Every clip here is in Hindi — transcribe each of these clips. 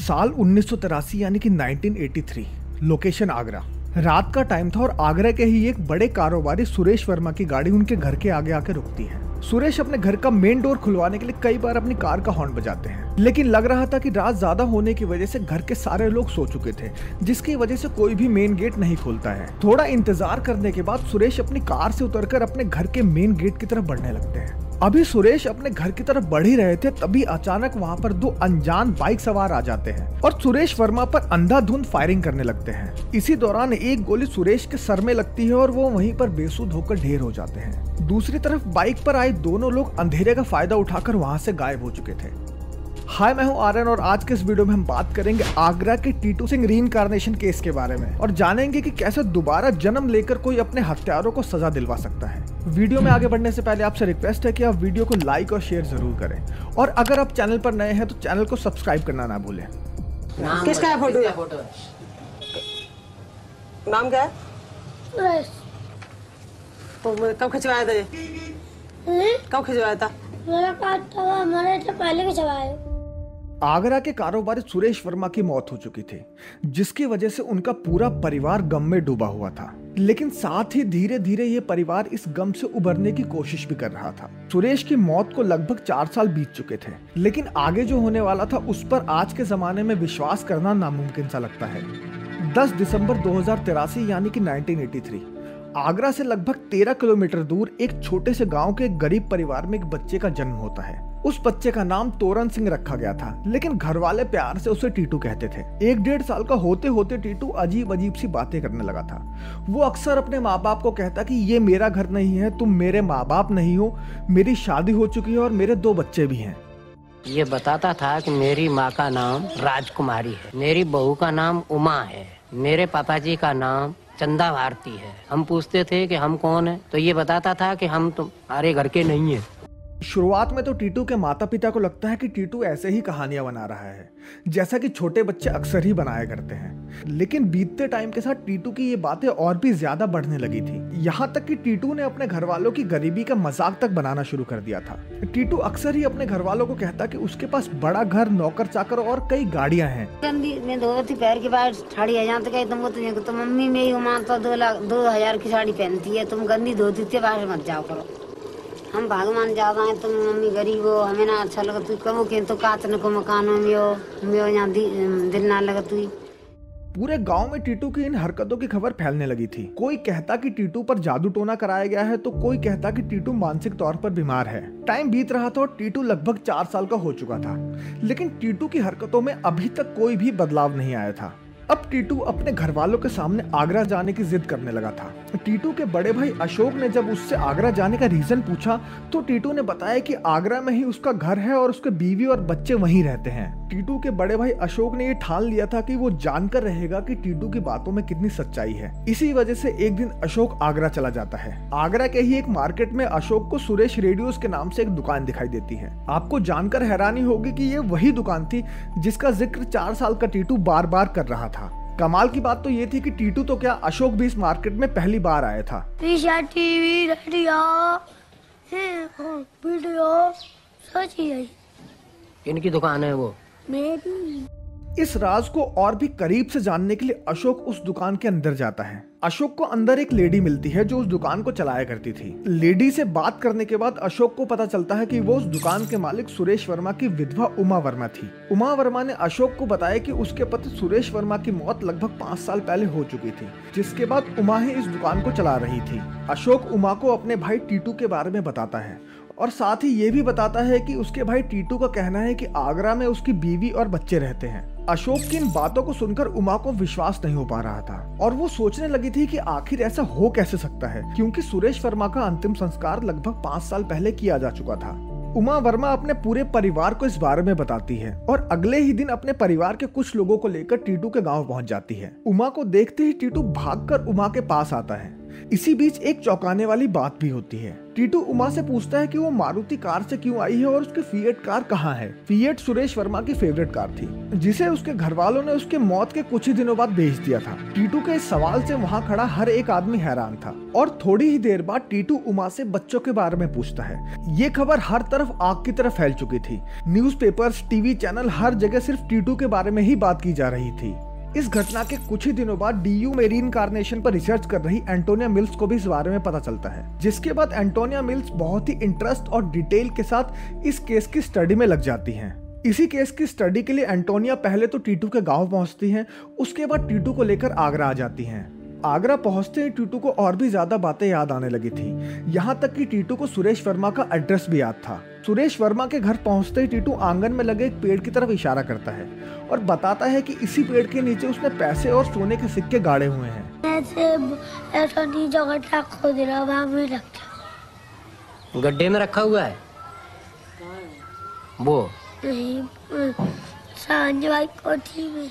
साल 1983 यानी कि 1983, लोकेशन आगरा। रात का टाइम था और आगरा के ही एक बड़े कारोबारी सुरेश वर्मा की गाड़ी उनके घर के आगे आके रुकती है। सुरेश अपने घर का मेन डोर खुलवाने के लिए कई बार अपनी कार का हॉर्न बजाते हैं, लेकिन लग रहा था कि रात ज्यादा होने की वजह से घर के सारे लोग सो चुके थे, जिसकी वजह से कोई भी मेन गेट नहीं खोलता है। थोड़ा इंतजार करने के बाद सुरेश अपनी कार से उतरकर अपने घर के मेन गेट की तरफ बढ़ने लगते हैं। अभी सुरेश अपने घर की तरफ बढ़ ही रहे थे, तभी अचानक वहां पर दो अनजान बाइक सवार आ जाते हैं और सुरेश वर्मा पर अंधाधुंध फायरिंग करने लगते हैं। इसी दौरान एक गोली सुरेश के सर में लगती है और वो वहीं पर बेसुध होकर ढेर हो जाते हैं। दूसरी तरफ बाइक पर आए दोनों लोग अंधेरे का फायदा उठाकर वहां से गायब हो चुके थे। हाय, मैं हूं आर्यन और आज के इस वीडियो में हम बात करेंगे आगरा के टीटू सिंह रीइंकार्नेशन केस के बारे में और जानेंगे कि कैसे दोबारा जन्म लेकर कोई अपने हत्यारों को सजा दिलवा सकता है। वीडियो में आगे बढ़ने से पहले आपसे रिक्वेस्ट है कि आप वीडियो को लाइक और शेयर जरूर करें और अगर आप चैनल पर नए हैं तो चैनल को सब्सक्राइब करना ना भूलें। किसका है फोटो? नाम क्या है? तो कब खिंचवाया था ये? कब खिंचवाया था? मेरा काटा मरे तो पहले खिंचवाया। आगरा के कारोबारी सुरेश वर्मा की मौत हो चुकी थी, जिसकी वजह से उनका पूरा परिवार गम में डूबा हुआ था। लेकिन साथ ही धीरे धीरे ये परिवार इस गम से उबरने की कोशिश भी कर रहा था। सुरेश की मौत को लगभग 4 साल बीत चुके थे, लेकिन आगे जो होने वाला था उस पर आज के जमाने में विश्वास करना नामुमकिन सा लगता है। 10 दिसंबर 2083 यानी कि 1983, आगरा से लगभग 13 किलोमीटर दूर एक छोटे से गांव के एक गरीब परिवार में एक बच्चे का जन्म होता है। उस बच्चे का नाम तोरण सिंह रखा गया था, लेकिन घर वाले प्यार से उसे टीटू कहते थे। 1-1.5 साल का होते होते टीटू अजीब अजीब सी बातें करने लगा था। वो अक्सर अपने माँ बाप को कहता कि ये मेरा घर नहीं है, तुम मेरे माँ बाप नहीं हो, मेरी शादी हो चुकी है और मेरे 2 बच्चे भी हैं। ये बताता था कि मेरी माँ का नाम राजकुमारी है, मेरी बहू का नाम उमा है, मेरे पापाजी का नाम चंदा भारती है। हम पूछते थे कि हम कौन है, तो ये बताता था कि हम तुम्हारे घर के नहीं है। शुरुआत में तो टीटू के माता पिता को लगता है कि टीटू ऐसे ही कहानियां बना रहा है, जैसा कि छोटे बच्चे अक्सर ही बनाया करते हैं। लेकिन बीतते टाइम के साथ टीटू की ये बातें और भी ज्यादा बढ़ने लगी थी, यहाँ तक कि टीटू ने अपने घर वालों की गरीबी का मजाक तक बनाना शुरू कर दिया था। टीटू अक्सर ही अपने घर वालों को कहता कि उसके पास बड़ा घर, नौकर चाकर और कई गाड़ियां हैं। पैर की बाहर साड़ी तो मम्मी मेरी उमा तो 2,000 की साड़ी पहनती है, तुम गंदी धोती थे, बाहर मत जाओ करो। हम भगवान ज्यादा है, तुम मम्मी गरीब हो, हमें ना अच्छा लगा तू कहो कि तो कातन को मकानों में हो यहाँ दिल ना लगा तू। पूरे गांव में टीटू की इन हरकतों की खबर फैलने लगी थी। कोई कहता कि टीटू पर जादू टोना कराया गया है, तो कोई कहता कि टीटू मानसिक तौर पर बीमार है। टाइम बीत रहा था और टीटू लगभग 4 साल का हो चुका था, लेकिन टीटू की हरकतों में अभी तक कोई भी बदलाव नहीं आया था। अब टीटू अपने घर वालों के सामने आगरा जाने की जिद करने लगा था। टीटू के बड़े भाई अशोक ने जब उससे आगरा जाने का रीजन पूछा तो टीटू ने बताया कि आगरा में ही उसका घर है और उसके बीवी और बच्चे वहीं रहते हैं। टीटू के बड़े भाई अशोक ने ये ठान लिया था कि वो जानकर रहेगा कि टीटू की बातों में कितनी सच्चाई है। इसी वजह से एक दिन अशोक आगरा चला जाता है। आगरा के ही एक मार्केट में अशोक को सुरेश रेडियोस के नाम से एक दुकान दिखाई देती है। आपको जानकर हैरानी होगी कि ये वही दुकान थी जिसका जिक्र 4 साल का टीटू बार बार कर रहा था। कमाल की बात तो ये थी कि टीटू तो क्या, अशोक भी इस मार्केट में पहली बार आया था। टीवी, रेडियो, वीडियो सच ही है। इनकी दुकान है वो मेरी। इस राज को और भी करीब से जानने के लिए अशोक उस दुकान के अंदर जाता है। अशोक को अंदर एक लेडी मिलती है जो उस दुकान को चलाया करती थी। लेडी से बात करने के बाद अशोक को पता चलता है कि वो उस दुकान के मालिक सुरेश वर्मा की विधवा उमा वर्मा थी। उमा वर्मा ने अशोक को बताया कि उसके पति सुरेश वर्मा की मौत लगभग 5 साल पहले हो चुकी थी, जिसके बाद उमा ही इस दुकान को चला रही थी। अशोक उमा को अपने भाई टीटू के बारे में बताता है और साथ ही ये भी बताता है कि उसके भाई टीटू का कहना है कि आगरा में उसकी बीवी और बच्चे रहते हैं। अशोक की इन बातों को सुनकर उमा को विश्वास नहीं हो पा रहा था और वो सोचने लगी थी कि आखिर ऐसा हो कैसे सकता है, क्योंकि सुरेश वर्मा का अंतिम संस्कार लगभग 5 साल पहले किया जा चुका था। उमा वर्मा अपने पूरे परिवार को इस बारे में बताती है और अगले ही दिन अपने परिवार के कुछ लोगों को लेकर टीटू के गांव पहुंच जाती है। उमा को देखते ही टीटू भागकर उमा के पास आता है। इसी बीच एक चौंकाने वाली बात भी होती है। टीटू उमा से पूछता है कि वो मारुति कार से क्यों आई है और उसकी फिएट कार कहाँ है। फिएट सुरेश वर्मा की फेवरेट कार थी, जिसे उसके घर वालों ने उसके मौत के कुछ ही दिनों बाद बेच दिया था। टीटू के इस सवाल से वहाँ खड़ा हर एक आदमी हैरान था और थोड़ी ही देर बाद टीटू उमा से बच्चों के बारे में पूछता है। ये खबर हर तरफ आग की तरह फैल चुकी थी। न्यूज़पेपर्स, टीवी चैनल, हर जगह सिर्फ टीटू के बारे में ही बात की जा रही थी। इस घटना के कुछ ही दिनों बाद डीयू में रीइंकार्नेशन पर रिसर्च कर रही एंटोनिया मिल्स को भी इस बारे में पता चलता है, जिसके बाद एंटोनिया मिल्स बहुत ही इंटरेस्ट और डिटेल के साथ इस केस की स्टडी में लग जाती हैं। इसी केस की स्टडी के लिए एंटोनिया पहले तो टीटू के गांव पहुंचती हैं, उसके बाद टीटू को लेकर आगरा आ जाती हैं। आगरा पहुंचते ही टीटू को और भी ज्यादा बातें याद आने लगी थी, यहाँ तक कि टीटू को सुरेश वर्मा का एड्रेस भी याद था। सुरेश वर्मा के घर पहुंचते ही टीटू आंगन में लगे एक पेड़ की तरफ इशारा करता है और बताता है कि इसी पेड़ के नीचे उसने पैसे और सोने के सिक्के गाड़े हुए हैं। ऐसा नहीं जगह खोद रहा, वहाँ में रखा, गड्ढे में रखा हुआ है वो। नहीं, सांझ भाई कोठी में।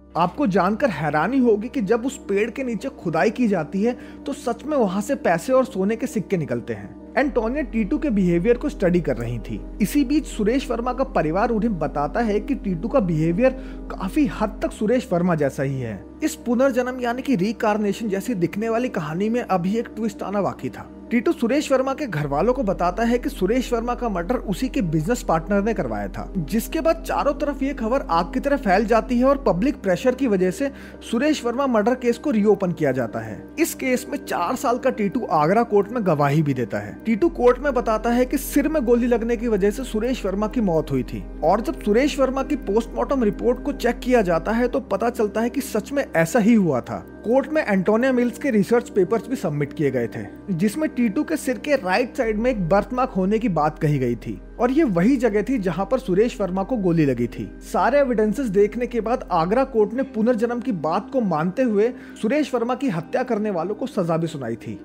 आपको जानकर हैरानी होगी कि जब उस पेड़ के नीचे खुदाई की जाती है तो सच में वहां से पैसे और सोने के सिक्के निकलते हैं। एंटोनिया टीटू के बिहेवियर को स्टडी कर रही थी। इसी बीच सुरेश वर्मा का परिवार उन्हें बताता है कि टीटू का बिहेवियर काफी हद तक सुरेश वर्मा जैसा ही है। इस पुनर्जन्म यानी कि रीकार्नेशन जैसी दिखने वाली कहानी में अभी एक ट्विस्ट आना बाकी था। टीटू सुरेश वर्मा के घर वालों को बताता है कि सुरेश वर्मा का मर्डर उसी के बिजनेस पार्टनर ने करवाया था, जिसके बाद चारों तरफ ये खबर आग की तरह फैल जाती है और पब्लिक प्रेशर की वजह से सुरेश वर्मा मर्डर केस को रीओपन किया जाता है। इस केस में 4 साल का टीटू आगरा कोर्ट में गवाही भी देता है। टीटू कोर्ट में बताता है कि सिर में गोली लगने की वजह से सुरेश वर्मा की मौत हुई थी और जब सुरेश वर्मा की पोस्टमार्टम रिपोर्ट को चेक किया जाता है तो पता चलता है कि सच में ऐसा ही हुआ था। कोर्ट में एंटोनिया मिल्स के रिसर्च पेपर्स भी सबमिट किए गए थे, जिसमें टीटू के सिर के राइट साइड में एक बर्थमार्क होने की बात कही गई थी और ये वही जगह थी जहां पर सुरेश वर्मा को गोली लगी थी। सारे एविडेंसेस देखने के बाद आगरा कोर्ट ने पुनर्जन्म की बात को मानते हुए सुरेश वर्मा की हत्या करने वालों को सजा भी सुनाई थी।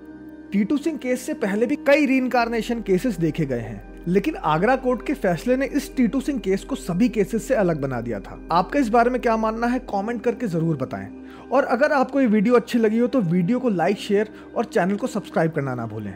टीटू सिंह केस से पहले भी कई रीइंकार्नेशन केसेस देखे गए हैं, लेकिन आगरा कोर्ट के फैसले ने इस टीटू सिंह केस को सभी केसेस से अलग बना दिया था। आपका इस बारे में क्या मानना है, कमेंट करके जरूर बताएं। और अगर आपको ये वीडियो अच्छी लगी हो तो वीडियो को लाइक, शेयर और चैनल को सब्सक्राइब करना ना भूलें।